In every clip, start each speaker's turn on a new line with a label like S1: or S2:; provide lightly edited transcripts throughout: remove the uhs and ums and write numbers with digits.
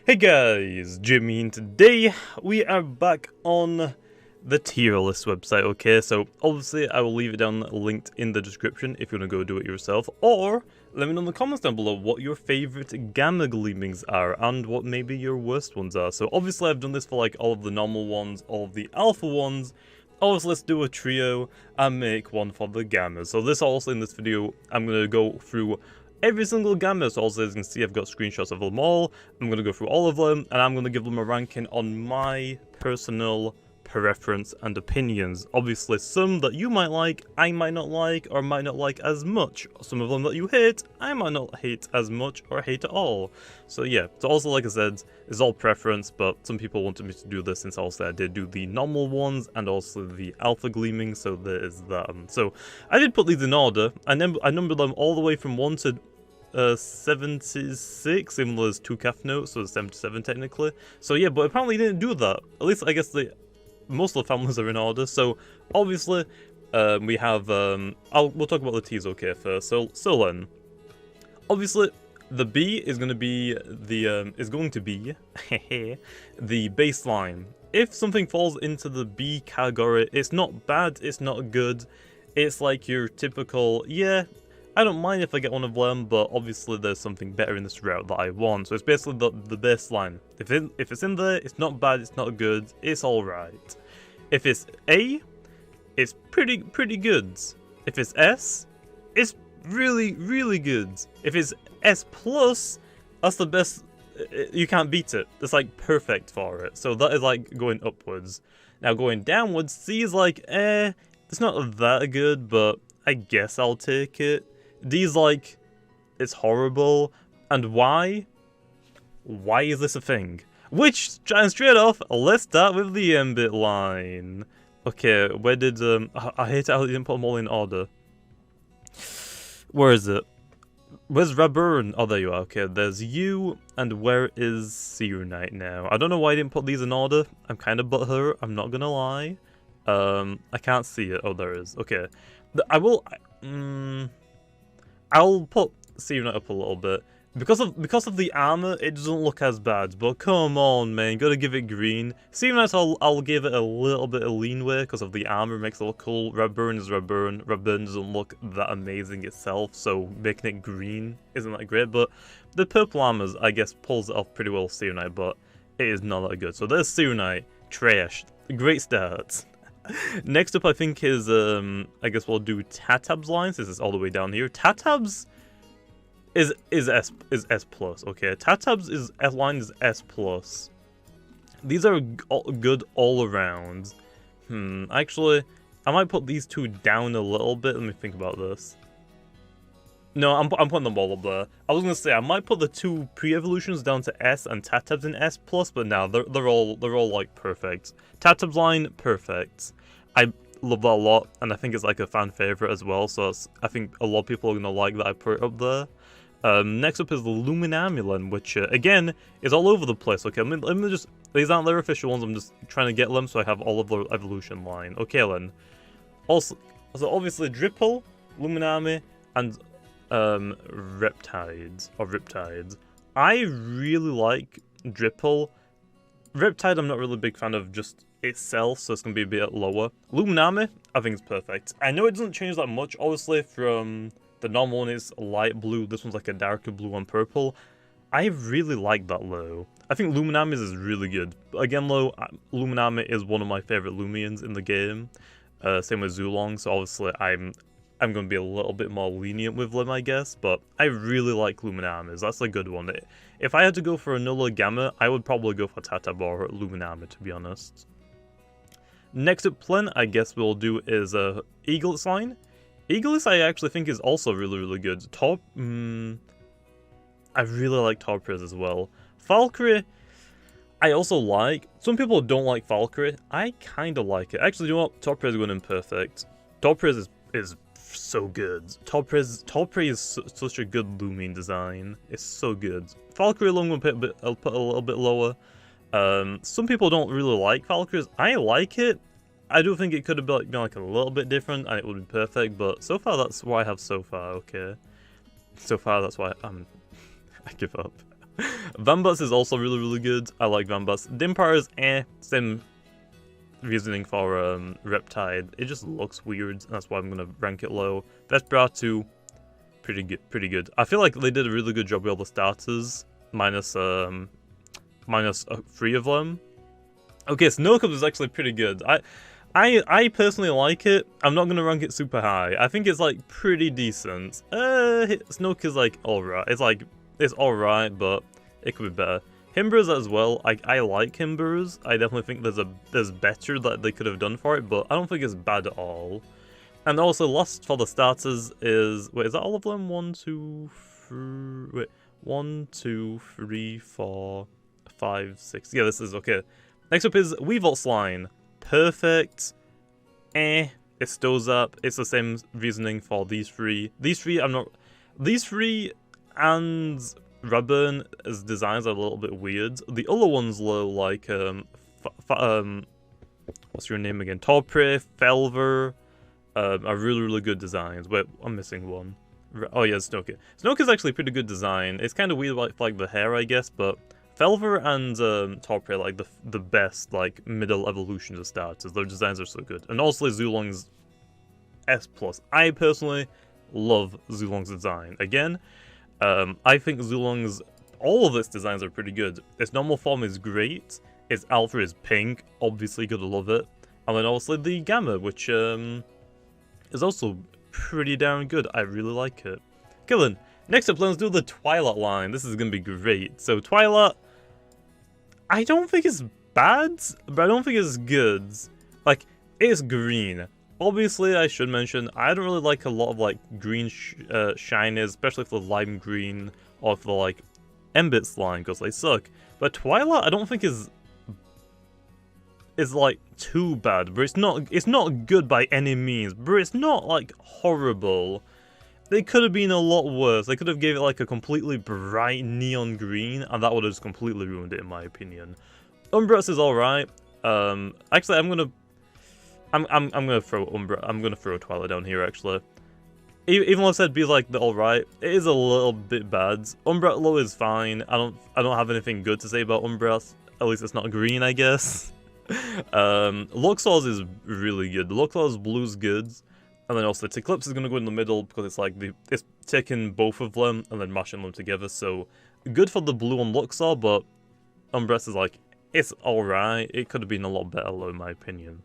S1: Hey guys, Jimmy, and today we are back on the tier list website, okay? So obviously I will leave it down linked in the description if you want to go do it yourself, or let me know in the comments down below what your favorite gamma gleamings are and what maybe your worst ones are. So obviously I've done this for like all of the normal ones, all of the alpha ones. Obviously let's do a trio and make one for the gammas. So this also in this video I'm going to go through every single gamma, so also as you can see I've got screenshots of them all. I'm going to go through all of them and I'm going to give them a ranking on my personal preference and opinions. Obviously some that you might like, I might not like, or might not like as much. Some of them that you hate, I might not hate as much or hate at all. So yeah, so also like I said, it's all preference, but some people wanted me to do this since also I did do the normal ones and also the alpha gleaming, so there is that. So I did put these in order. I numbered them all the way from 1 to 76, even though there's 2 calf notes, so it's 77 technically. So yeah, but apparently you didn't do that. At least I guess most of the families are in order. So obviously we have we'll talk about the T's okay first. So then obviously the B is going to be the the baseline. If something falls into the B category, it's not bad, it's not good. It's like your typical, yeah, I don't mind if I get one of them, but obviously there's something better in this route that I want. So it's basically the baseline. If it's in there, it's not bad, it's not good, it's alright. If it's A, it's pretty good. If it's S, it's really good. If it's S+, that's the best. You can't beat it. It's like perfect for it. So that is like going upwards. Now going downwards, C is like, it's not that good, but I guess I'll take it. D's like, it's horrible. And why? Why is this a thing? Which, straight off, let's start with the M-bit line. Okay, where did, I hate how they didn't put them all in order. Where is it? Where's Raburn? Oh, there you are. Okay, there's you, and where is Serenite now? I don't know why I didn't put these in order. I'm kind of butthurt, I'm not gonna lie. I can't see it. Oh, there it is. Okay. I'll put Serenite up a little bit. Because of the armor, it doesn't look as bad, but come on, man, gotta give it green. Serenite, I'll give it a little bit of leanway because of the armor, makes it look cool. Raburn is Raburn. Raburn doesn't look that amazing itself, so making it green isn't that great. But the purple armors, I guess, pulls it off pretty well, Serenite, but it is not that good. So there's Serenite, trash, great start. Next up, I think is I guess we'll do Tatab's line. This is all the way down here. Tatab's is S+, okay? Tatab's line is S+. These are good all around. Actually, I might put these two down a little bit. Let me think about this. No, I'm putting them all up there. I was gonna say I might put the 2 pre-evolutions down to S and Tatab's in S+, but now they're all like perfect. Tatab's line, perfect. I love that a lot, and I think it's like a fan favorite as well. So I think a lot of people are gonna like that I put it up there. Next up is the Luminamulan, which again is all over the place. Okay, let me just, these aren't their official ones. I'm just trying to get them so I have all of the evolution line. Okay, then. Also, so obviously Dripple, Luminami, and Riptide. I really like Dripple. Riptide I'm not really a big fan of just itself, so it's going to be a bit lower. Luminami, I think it's perfect. I know it doesn't change that much, obviously, from the normal one is light blue, this one's like a darker blue and purple. I really like that low. I think Luminami's is really good. Again, though, Luminami is one of my favorite Lumians in the game. Same with Zulong, so obviously I'm going to be a little bit more lenient with them, I guess, but I really like Luminamis. That's a good one. If I had to go for another gamma, I would probably go for Tatab or Luminami, to be honest. Next up, Plen, I guess we'll do is Eaglet's line. Eaglet's I actually think is also really good. I really like Torpriz as well. Valkyrie, I also like. Some people don't like Valkyrie. I kind of like it. Actually, you know what? Torpriz going in perfect. Torpriz is so good. Torpriz is such a good Lumian design. It's so good. Valkyrie alone will I'll put a little bit lower. Some people don't really like Valkyries. I like it. I do think it could have been like a little bit different and it would be perfect, but so far that's what I have so far, okay? So far that's why I give up. Vambus is also really, really good. I like Vambus. Dimpar is same reasoning for Reptide. It just looks weird. That's why I'm gonna rank it low. Vesperatu, pretty good. I feel like they did a really good job with all the starters, minus 3 of them. Okay, Snowcubs is actually pretty good. I personally like it. I'm not gonna rank it super high. I think it's like pretty decent. Snook is like alright. It's alright, but it could be better. Himbers as well. I like Himbers. I definitely think there's better that they could have done for it, but I don't think it's bad at all. And also, last for the starters is is that all of them? 1, 2, 3, 4, 5, 6. Yeah, this is okay. Next up is Weevil's Line. Perfect. It stows up. It's the same reasoning for these three. These three and Radburn's designs are a little bit weird. The other ones low, like what's your name again? Torpre, Felver, are really, really good designs. Wait, I'm missing one. Oh yeah, Snoke. Snoke is actually a pretty good design. It's kind of weird, like the hair, I guess, but Felver and Torpre are like the best like middle evolutions of starters. Their designs are so good. And also Zulong's S+. I personally love Zulong's design. Again, I think Zulong's all of its designs are pretty good. Its normal form is great. Its alpha is pink. Obviously, gotta love it. And then also the Gamma, which is also pretty darn good. I really like it. Okay then, next up, let's do the Twilight Line. This is gonna be great. So Twilight, I don't think it's bad, but I don't think it's good. Like, it's green. Obviously, I should mention, I don't really like a lot of like green shinies, especially for the lime green or for the like Embit slime, because they suck. But Twilight, I don't think is like too bad, but it's not good by any means, but it's not like horrible. They could have been a lot worse. They could have gave it like a completely bright neon green, and that would have just completely ruined it in my opinion. Umbrex is alright. Actually, I'm gonna throw I'm gonna throw Twilight down here actually. Even though I said be like the alright, it is a little bit bad. Umbrex low is fine. I don't have anything good to say about Umbrex. At least it's not green, I guess. Luxor's is really good. Luxor's blue's good. And then also Eclipse is gonna go in the middle because it's like it's taking both of them and then mashing them together. So good for the blue on Luxor, but Umbrex is like, it's alright. It could have been a lot better though, in my opinion.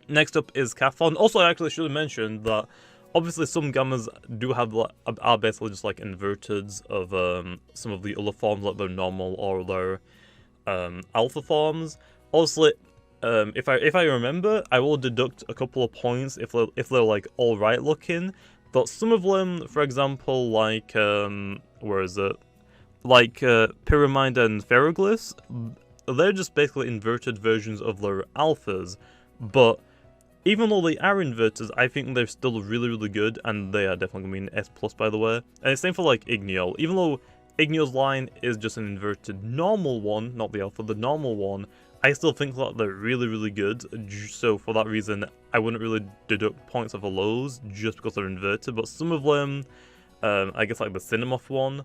S1: Next up is Cathlon. Also, I actually should have mentioned that obviously some Gammas do have are basically just like inverteds of some of the other forms, like their normal or their alpha forms. Also, if I remember, I will deduct a couple of points if they're like alright looking. But some of them, for example, like where is it? Like Pyramid and Ferroglyphs, they're just basically inverted versions of their alphas. But even though they are inverters, I think they're still really, really good, and they are definitely going to be an S+, by the way. And it's same for, like, Igneol. Even though Igneol's line is just an inverted normal one, not the alpha, the normal one, I still think that they're really, really good. So, for that reason, I wouldn't really deduct points of the lows just because they're inverted. But some of them, I guess, like the Cinemoth one,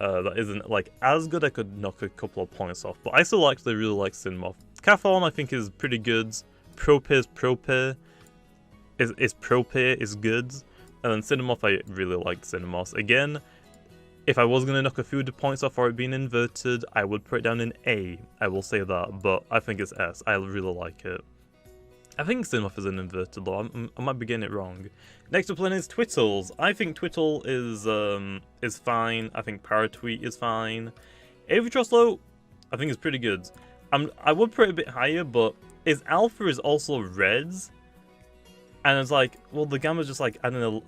S1: that isn't, like, as good, I could knock a couple of points off. But I still actually really like Cinemoth. Cathlon, I think, is pretty good. Prope is good, and then Cinemoth, I really liked Cinemoth. Again, if I was going to knock a few points off for it being inverted, I would put it down in A, I will say that, but I think it's S. I really like it. I think Cinemoth is an inverted though, I might be getting it wrong. Next up then is Twittles. I think Twittle is fine, I think Paratweet is fine. Avitross though, I think is pretty good. I would put it a bit higher, but its alpha is also reds, and it's like, well, the gamma's just like, I don't know,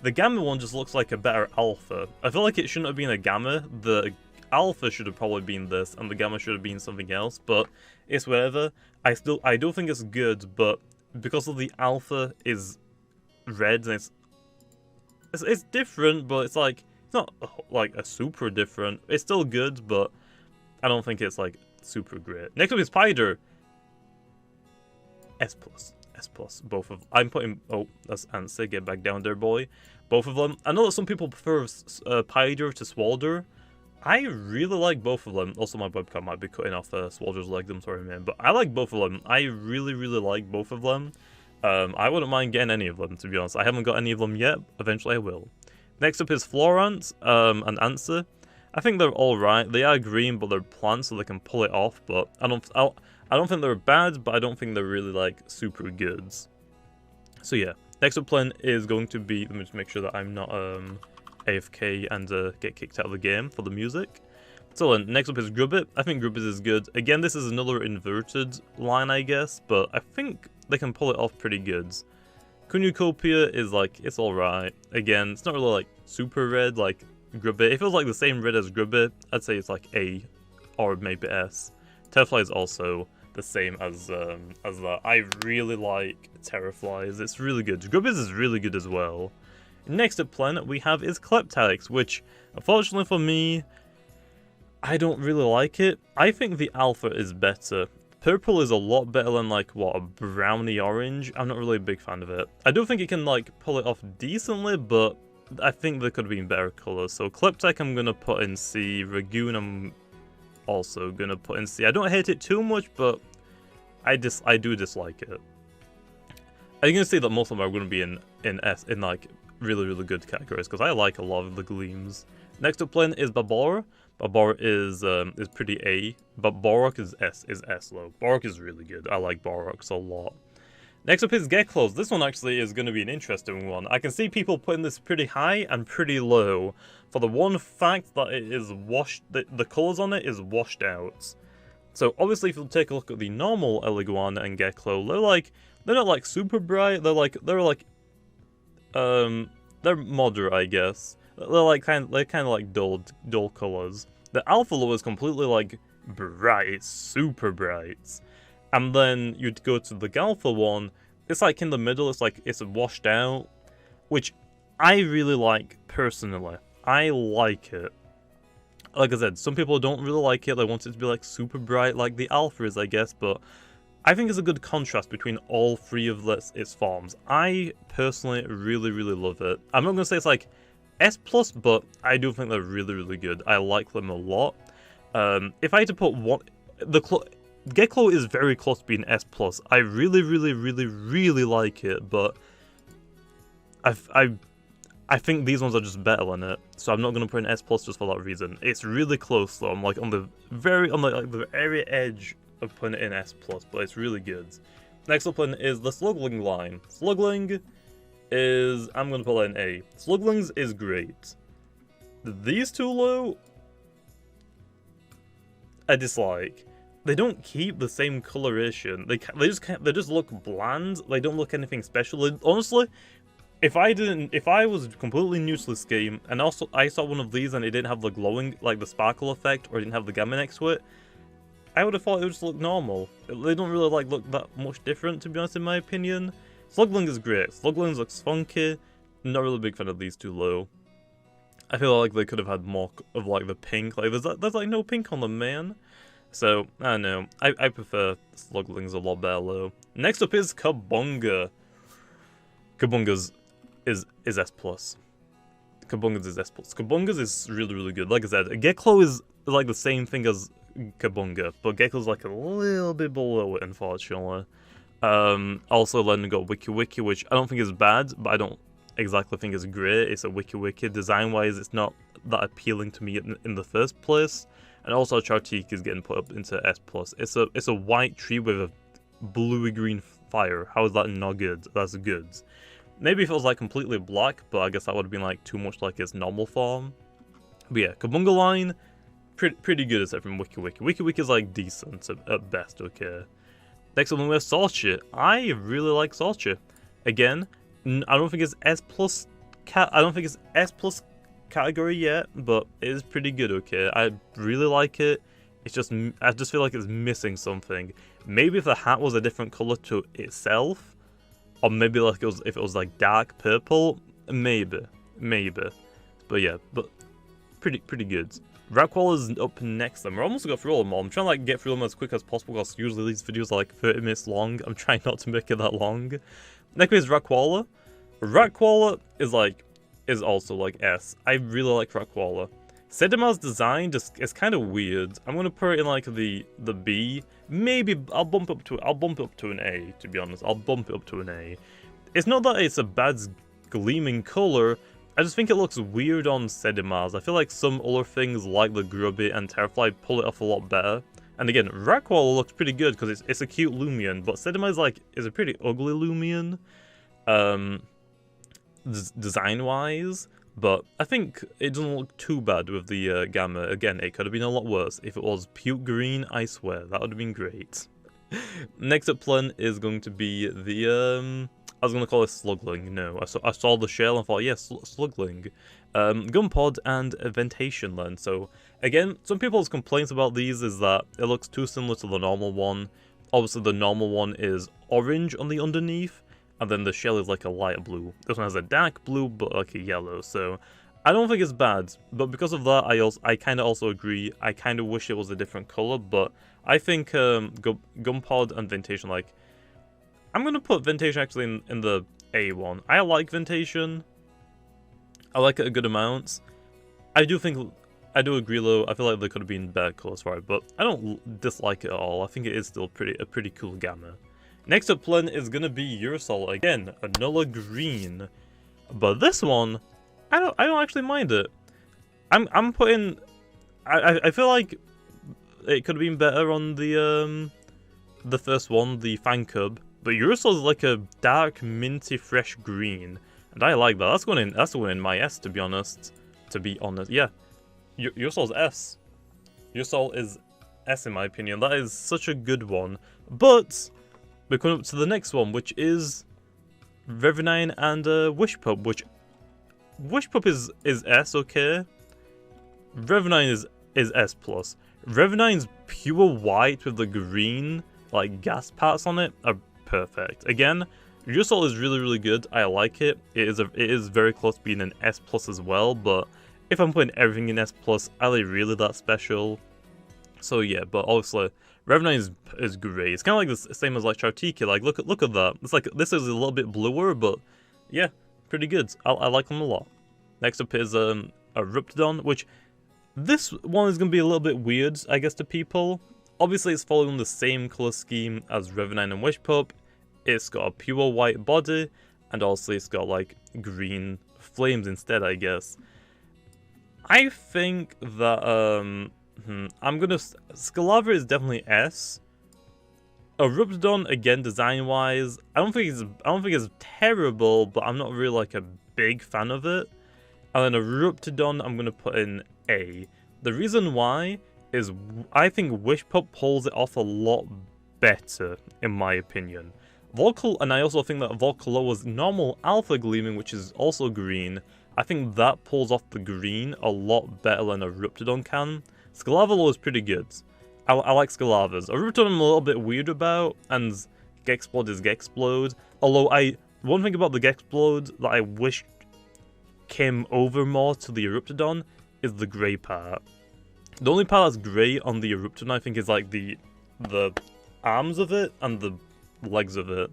S1: the gamma one just looks like a better alpha. I feel like it shouldn't have been a gamma, the alpha should have probably been this, and the gamma should have been something else, but it's whatever. I do think it's good, but because of the alpha is red, and it's different, but it's like, it's not like a super different, it's still good, but I don't think it's like super great. Next up is Spider. S+, both of, I'm putting, oh, that's answer, get back down there, boy. Both of them. I know that some people prefer Pyder to Swalder. I really like both of them. Also, my webcam might be cutting off so I'll just leg them, sorry man. But I like both of them. I really like both of them. I wouldn't mind getting any of them, to be honest. I haven't got any of them yet. Eventually I will. Next up is Florant and Answer. I think they're alright. They are green, but they're plants, so they can pull it off. But I don't think they're bad, but I don't think they're really, like, super good. So yeah. Next up plan is going to be... Let me just make sure that I'm not AFK and get kicked out of the game for the music. So then, next up is Grubbit. I think Grubbit is good. Again, this is another inverted line, I guess, but I think they can pull it off pretty good. Cornucopia is like, it's alright. Again, it's not really like super red like Grubbit. If it was like the same red as Grubbit, I'd say it's like A or maybe S. Terrafly is also the same as that. I really like Terraflies. It's really good. Grubbit is really good as well. Next up planet we have is Kleptix, which unfortunately for me, I don't really like it. I think the alpha is better. Purple is a lot better than, like, what, a browny orange? I'm not really a big fan of it. I do think it can, like, pull it off decently, but I think there could have been better colours. So Kleptix I'm going to put in C. Ragoon I'm also going to put in C. I don't hate it too much, but I do dislike it. Are you going to see that most of them are going to be in S, in, like, really good categories, because I like a lot of the gleams. Next up plane is Babora. Babora is pretty A, but Borok is S low. Borok is really good. I like Boroks a lot. Next up is Geklos. This one actually is going to be an interesting one. I can see people putting this pretty high and pretty low, for the one fact that it is washed, the colours on it is washed out. So obviously if you take a look at the normal Eliguana and Geklo, they're not like super bright, they're moderate, I guess. They're kind of like dull colors. The Alpha Low is completely like bright, super bright. And then you'd go to the Galpha one, it's like in the middle, it's washed out, which I really like personally. I like it. Like I said, some people don't really like it, they want it to be like super bright like the Alpha is, I guess, but I think it's a good contrast between all three of its forms. I personally really love it. I'm not going to say it's like S+, but I do think they're really good. I like them a lot. If I had to put one... Geklo is very close to being S+. I really like it, but I think these ones are just better than it, so I'm not going to put an S+ just for that reason. It's really close though. I'm like on the very edge of putting it in S+, but it's really good. Next up one is the Slugling line. Slugling is... I'm going to put it in A. Sluglings is great. These two low, I dislike. They don't keep the same coloration. They just look bland. They don't look anything special. Honestly, if I was completely new to this game, and also I saw one of these and it didn't have the glowing, like the sparkle effect, or it didn't have the gamma next to it, I would have thought it would just look normal. They don't really look that much different, to be honest, in my opinion. Slugling is great. Slugling looks funky. Not really a big fan of these two low. I feel like they could have had more of like the pink. Like there's like no pink on them, man. So I don't know. I prefer Sluglings a lot better low. Next up is Cub Bunga. Cub Bunga's is S+. Cub Bunga's is S+. Cub Bunga's is really good. Like I said, Geklo is like the same thing as Cub Bunga, but Geklo's like a little bit below it, unfortunately. Also letting go Wiki, which I don't think is bad, but I don't exactly think it's great. It's a Wiki. Design-wise, it's not that appealing to me in the first place. And also Chartique is getting put up into S+. It's a white tree with a bluey-green fire. How is that not good? That's good. Maybe if it was like completely black, but I guess that would have been like too much like its normal form. But yeah, Cub Bunga line, pretty good except from Wiki. Wiki is like decent at best, okay. Next up we have Sorcha. I really like Sorcha. Again, I don't think it's S+. I don't think it's S+ category yet, but it is pretty good, okay. I really like it. It's just, I just feel like it's missing something. Maybe if the hat was a different color to itself, or maybe like if it was like dark purple, maybe. But yeah, but pretty good. Rackwall is up next, and we're almost got through all of them all. I'm trying to like get through them as quick as possible because usually these videos are like 30 minutes long. I'm trying not to make it that long. Next is Rackwalla. Rackwalla is also like S. I really like Rackwalla. Sedamar's design just is kind of weird. I'm gonna put it in like the B. Maybe I'll bump up to an A, to be honest. I'll bump it up to an A. It's not that it's a bad gleaming color. I just think it looks weird on Sedamar's. I feel like some other things like the Grubby and Terrafly pull it off a lot better. And again, Rackwall looks pretty good because it's a cute Loomian, but Sedamar's is a pretty ugly Loomian, design-wise. But I think it doesn't look too bad with the Gamma. Again, it could have been a lot worse. If it was puke green, I swear, that would have been great. Next up plan is going to be the, I was going to call it Slugling. No, I saw the shell and thought, yes, Slugling. Gunpod and Ventation Lens. So, again, some people's complaints about these is that it looks too similar to the normal one. Obviously, the normal one is orange on the underneath, and then the shell is like a light blue. This one has a dark blue, but like a yellow, so I don't think it's bad. But because of that, I kind of also agree. I kind of wish it was a different color, but I think Gunpod and Ventation, like, I'm going to put Ventation actually in the A one. I like Ventation. I like it a good amount. I do agree though, I feel like there could have been better colors for it, but I don't dislike it at all. I think it is still a pretty cool Gamma. Next up plan is gonna be Urusol. Again, another green. But this one, I don't actually mind it. I'm putting, I feel like it could have been better on the first one, the Fan Cub. But Urusol is like a dark, minty, fresh green. And I like that. That's going in my S, to be honest. Yeah. Urusol's S. Urusol is S in my opinion. That is such a good one. But we're coming up to the next one, which is Revenine and Wishpup, which Wishpup is S, okay. Revenine is S+. Revenine's pure white with the green, like, gas parts on it are perfect. Again, Urusol is really, really good. I like it. It is very close to being an S+ as well, but if I'm putting everything in S+, are they really that special? So yeah, but obviously, Revenine is great. It's kind of like the same as like Chartiki. Like, look at that. It's like, this is a little bit bluer, but yeah, pretty good. I like them a lot. Next up is a Ruptidon, which this one is going to be a little bit weird, I guess, to people. Obviously, it's following the same color scheme as Revenine and Wishpup. It's got a pure white body, and also it's got like green flames instead, I guess. I think that Scalava is definitely S. A Ruptidon, again, design-wise, I don't think it's terrible, but I'm not really like a big fan of it. And then a Ruptidon, I'm gonna put in A. The reason why is I think Wishpup pulls it off a lot better, in my opinion. And I also think that Volcaloa's normal Alpha Gleaming, which is also green, I think that pulls off the green a lot better than a Ruptidon can. Scalavolo is pretty good. I like Scalavas. A Ruptidon I'm a little bit weird about, and Gexplode is Gexplode. Although one thing about the Gexplode that I wish came over more to the Eruptidon is the grey part. The only part that's grey on the Eruptidon, I think, is like the arms of it and the legs of it.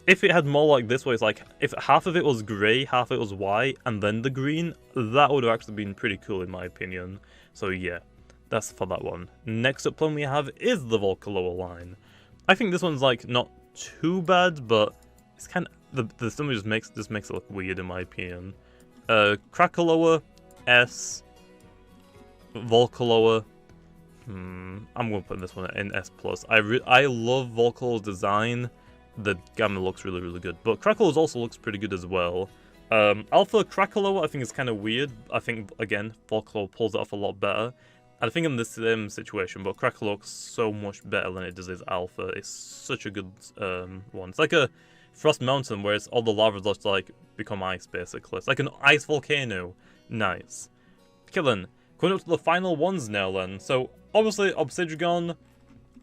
S1: If it had more like this, where it's like, if half of it was grey, half of it was white, and then the green, that would have actually been pretty cool in my opinion. So yeah, that's for that one. Next up plan we have is the Volcaloa line. I think this one's like not too bad, but it's kind of, the stomach just makes it look weird in my opinion. Krakaloa, S. Volcaloa, I'm gonna put this one in S+. I love Volcaloa's design. The Gamma looks really, really good, but Krakaloa's also looks pretty good as well. Alpha Krakaloa I think is kind of weird. I think, again, Volcaloa pulls it off a lot better. I think in this situation, but Krakaloa looks so much better than it does as Alpha. It's such a good one. It's like a Frost Mountain where all the lava just like become ice basically. It's like an ice volcano. Nice. Killing. Going up to the final ones now then. So obviously Obsidian,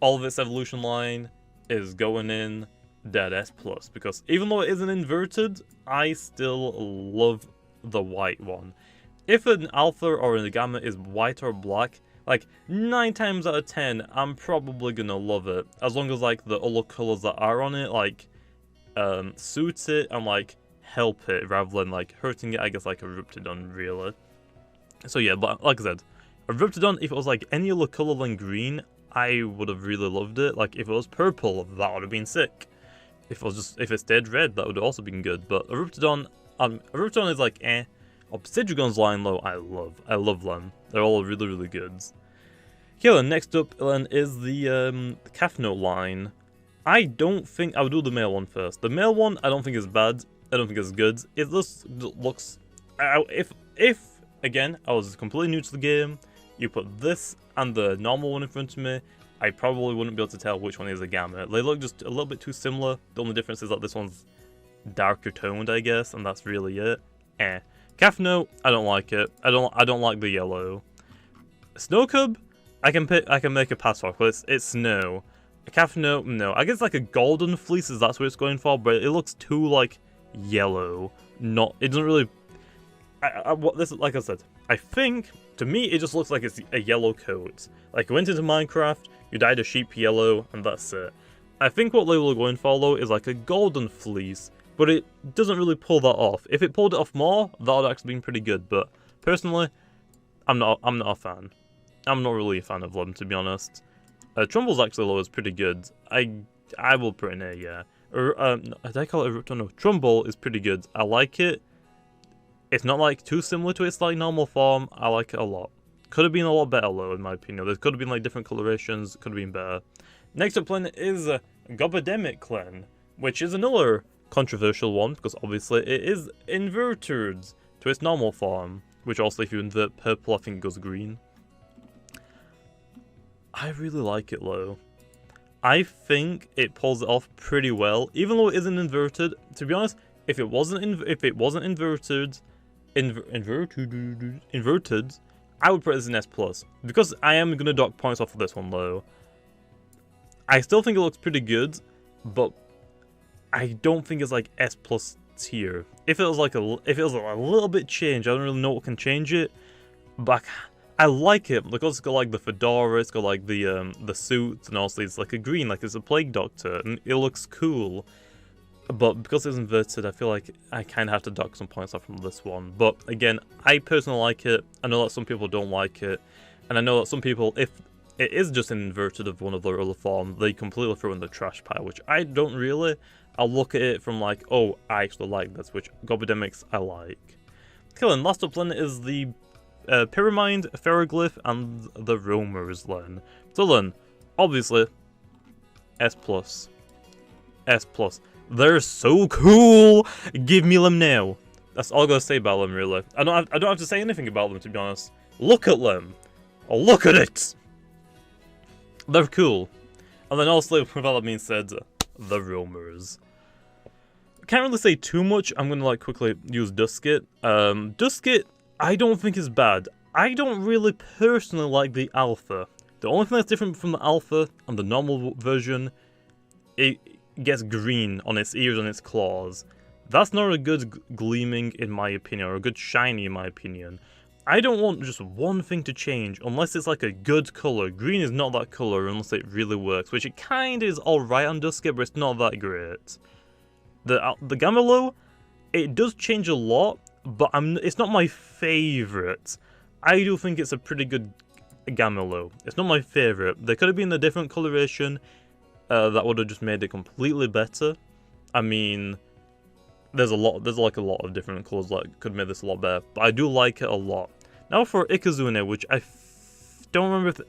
S1: all of its evolution line is going in dead S+, because even though it isn't inverted, I still love the white one. If an Alpha or a Gamma is white or black, like 9 times out of 10, I'm probably gonna love it. As long as like the other colors that are on it, like, suits it and like help it rather than like hurting it, I guess, like a Ruptidon really. So yeah, but like I said, a Riptidon, if it was like any other color than green, I would have really loved it. Like if it was purple, that would have been sick. If it stayed red, that would have also been good. But a Riptidon is like eh. Obsidian's line though, I love them. They're all really, really good. Okay, then next up then is the Cathnote line. I don't think I'll do the male one first. The male one I don't think is bad. I don't think it's good. It just looks. If again I was completely new to the game, you put this and the normal one in front of me, I probably wouldn't be able to tell which one is a Gamma. They look just a little bit too similar. The only difference is that this one's darker toned, I guess, and that's really it. Eh. Cathnote, I don't like it. I don't like the yellow. Snow Cub, I can make a pass for, but it's snow. A Cathnote, no. I guess like a golden fleece is that's what it's going for, but it looks too like yellow. It doesn't really. Like I said, I think to me it just looks like it's a yellow coat. Like you went into Minecraft, you dyed a sheep yellow, and that's it. I think what they were going for though is like a golden fleece. But it doesn't really pull that off. If it pulled it off more, that would actually been pretty good. But personally, I'm not a fan. I'm not really a fan of them, to be honest. Trumble's actually low is pretty good. I will put in a yeah. Did I call it a Riptidon? No, Trumbull is pretty good. I like it. It's not like too similar to its like normal form. I like it a lot. Could have been a lot better though, in my opinion. There could have been like different colorations. Could have been better. Next up planet is Gobademic Clan, which is another controversial one because obviously it is inverted to its normal form, which also if you invert purple I think it goes green. I really like it though. I think it pulls it off pretty well, even though it isn't inverted. To be honest, if it wasn't inverted, I would put it as an S+. Because I am gonna dock points off of this one though. I still think it looks pretty good, but I don't think it's like S+ tier. If it was like a little bit changed, I don't really know what can change it, but I like it because it's got like the fedora, it's got like the suits, and also it's like a green, like it's a plague doctor, and it looks cool. But because it's inverted, I feel like I kind of have to dock some points off from this one. But again, I personally like it. I know that some people don't like it, and I know that some people, if it is just an inverted of one of their other forms, they completely throw in the trash pile, which I don't really. I'll look at it from like, oh, I actually like this, which Gobademics I like. Okay, then last up then is the Pyramid, Ferroglyph, and the Roamers then. So then, obviously, S+. S+. They're so cool! Give me them now! That's all I gotta say about them, really. I don't have to say anything about them, to be honest. Look at them! Oh, look at it! They're cool. And then also, with all that being said, the Roamers. Can't really say too much. I'm gonna like quickly use Duskit. Duskit, I don't think is bad. I don't really personally like the alpha. The only thing that's different from the alpha and the normal version, it gets green on its ears and its claws. That's not a good gleaming in my opinion, or a good shiny in my opinion. I don't want just one thing to change unless it's like a good color. Green is not that color unless it really works, which it kind of is alright on Duskit, but it's not that great. The Gamello, it does change a lot, but it's not my favourite. I do think it's a pretty good Gamello. It's not my favourite. There could have been a different coloration that would have just made it completely better. I mean, there's like a lot of different colours that could have made this a lot better, but I do like it a lot. Now for Ikazune, which I don't remember if...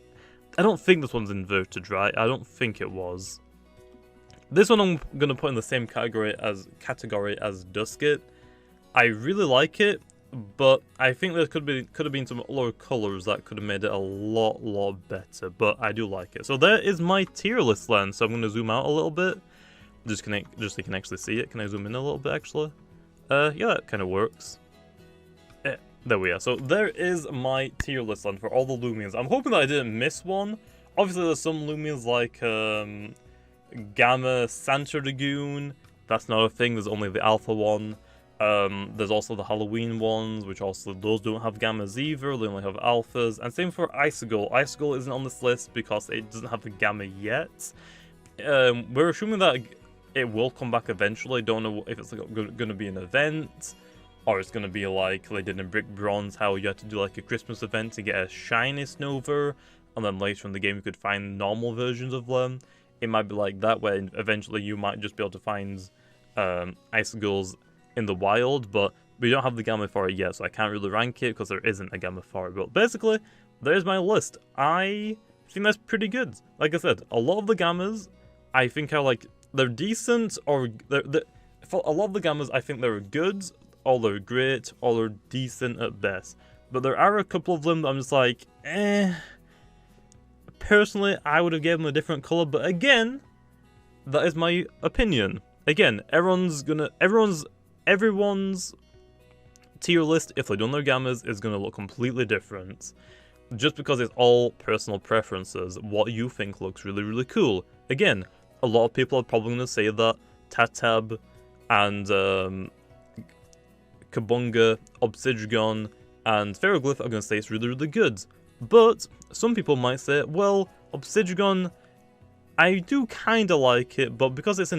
S1: I don't think this one's inverted, right? I don't think it was. This one I'm going to put in the same category as Duskit. I really like it, but I think there could have been some other colours that could have made it a lot better, but I do like it. So there is my tier list then, so I'm going to zoom out a little bit, just so you can actually see it. Can I zoom in a little bit actually? Yeah, that kind of works. There we are. So there is my tier list then for all the Lumians. I'm hoping that I didn't miss one. Obviously there's some Lumians like Gamma Santa Dragoon. That's not a thing, there's only the Alpha one. There's also the Halloween ones, which also, those don't have Gammas either, they only have Alphas. And same for Icicle. Icicle isn't on this list because it doesn't have the Gamma yet. We're assuming that it will come back eventually. Don't know if it's going to be an event, or it's gonna be like they did in Brick Bronze, how you had to do like a Christmas event to get a shiny Snover, and then later in the game you could find normal versions of them. It might be like that, where eventually you might just be able to find icicles in the wild, but we don't have the gamma for it yet, so I can't really rank it because there isn't a gamma for it. But basically, there's my list. I think that's pretty good. Like I said, a lot of the gammas I think are like, they're decent, or for a lot of the gammas I think they're good, or they're great, or they're decent at best. But there are a couple of them that I'm just like, eh. Personally, I would have given them a different color, but again, that is my opinion. Again, everyone's tier list, if they've done their gammas, is going to look completely different. Just because it's all personal preferences, what you think looks really, really cool. Again, a lot of people are probably going to say that Tatab and Cub Bunga, Obsidian, and Ferroglyph are going to say it's really, really good. But some people might say, well, Obsidian, I do kind of like it, but because it's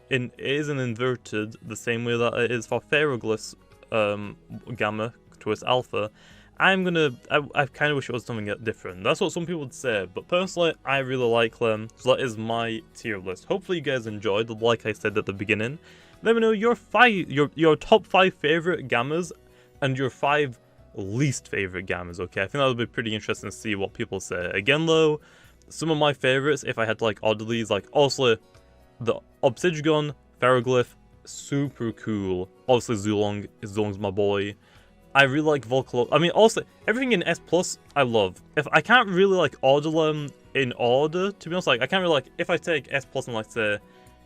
S1: it isn't inverted the same way that it is for Ferroglyph's Gamma to its Alpha, I kind of wish it was something different. That's what some people would say, but personally, I really like them, so that is my tier list. Hopefully you guys enjoyed, like I said at the beginning. Let me know your top 5 favorite gammas and your 5 least favorite gammas, okay? I think that would be pretty interesting to see what people say. Again though, some of my favorites, if I had to like order these, like obviously the Obsidian, Ferroglyph, super cool. Obviously Zulong's my boy. I really like Volcalo. I mean, also, everything in S+, I love. If I can't really, like, order them in order, to be honest, like, I can't really, like, if I take S+, and, like, say,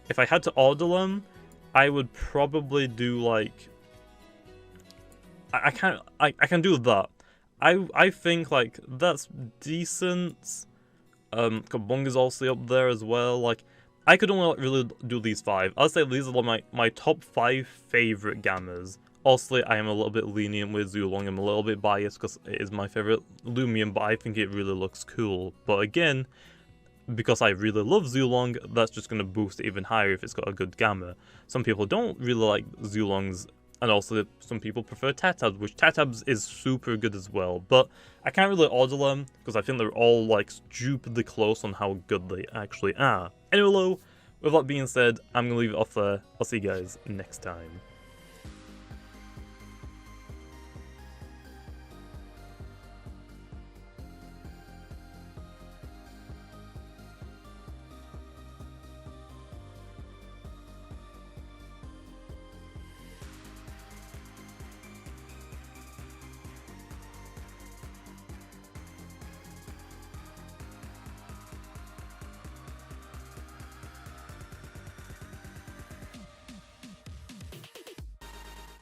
S1: if I had to order them, I would probably do, like, I can do that. I think, like, that's decent. Cub Bunga's also up there as well. Like, I could only, like, really do these 5. I'd say these are, like, my top 5 favorite gammas. Also, I am a little bit lenient with Zulong. I'm a little bit biased because it is my favorite Loomian, but I think it really looks cool. But again, because I really love Zulong, that's just going to boost it even higher if it's got a good gamma. Some people don't really like Zulongs, and also some people prefer Tatabs, which Tatabs is super good as well. But I can't really order them because I think they're all like stupidly close on how good they actually are. Anyway, with that being said, I'm going to leave it off there. I'll see you guys next time.